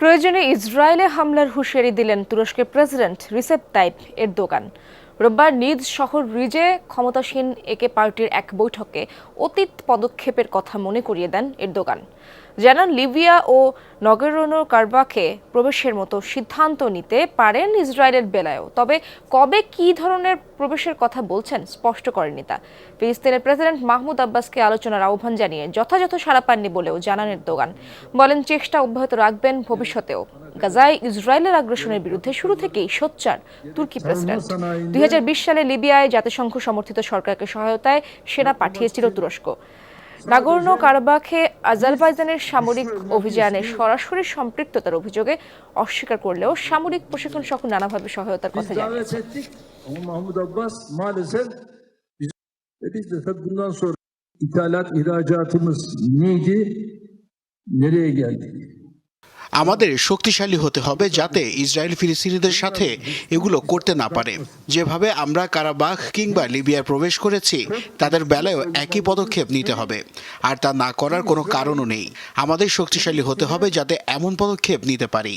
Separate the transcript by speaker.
Speaker 1: প্রয়োজনে ইসরায়েলে হামলার হুঁশিয়ারি দিলেন তুরস্কের প্রেসিডেন্ট রিসেপ তাইপ এরদোগান। রোববার নিজ শহর রিজে ক্ষমতাসীন একে পার্টির এক বৈঠকে অতীত পদক্ষেপের কথা মনে করিয়ে দেন এরদোগান। জানান, লিবিয়া ও নগরোনো কারবাখে প্রবেশের মতো সিদ্ধান্ত নিতে পারেন ইসরায়েলের বেলায়ও, তবে কবে কী ধরনের প্রবেশের কথা বলছেন স্পষ্ট করেননি তা। ফিলিস্তিনের প্রেসিডেন্ট মাহমুদ আব্বাসকে আলোচনার আহ্বান জানিয়ে যথাযথ সাড়া পাননি বলেও জানান এরদোগান। বলেন, চেষ্টা অব্যাহত রাখবেন ভবিষ্যতেও। গাজায় ইসরায়েলের আগ্রাসনের বিরুদ্ধে শুরু থেকেই সোচ্চার তুর্কি প্রেসিডেন্ট। 2020 সালে লিবিয়ায় জাতিসংঘ সমর্থিত সরকারকে সহায়তায় সেনা পাঠিয়েছিল তুরস্ক। নাগোর্নো কারাবাখে আজারবাইজানের সামরিক অভিযানে সরাসরি সম্পৃক্ততার অভিযোগে অস্বীকার করলেও সামরিক প্রশিক্ষণ সহ নানাভাবে সহায়তার কথা জানিয়েছে।
Speaker 2: Mahmut Abbas maalesef biz de tabii bundan sonra ithalat ihracatımız neydi? Nereye geldik?
Speaker 3: আমাদের শক্তিশালী হতে হবে যাতে ইসরায়েল ফিলিস্তিনিদের সাথে এগুলো করতে না পারে। যেভাবে আমরা কারাবাখ কিংবা লিবিয়ায় প্রবেশ করেছি, তাদের বেলায়ও একই পদক্ষেপ নিতে হবে, আর তা না করার কোনো কারণও নেই। আমাদের শক্তিশালী হতে হবে যাতে এমন পদক্ষেপ নিতে পারি।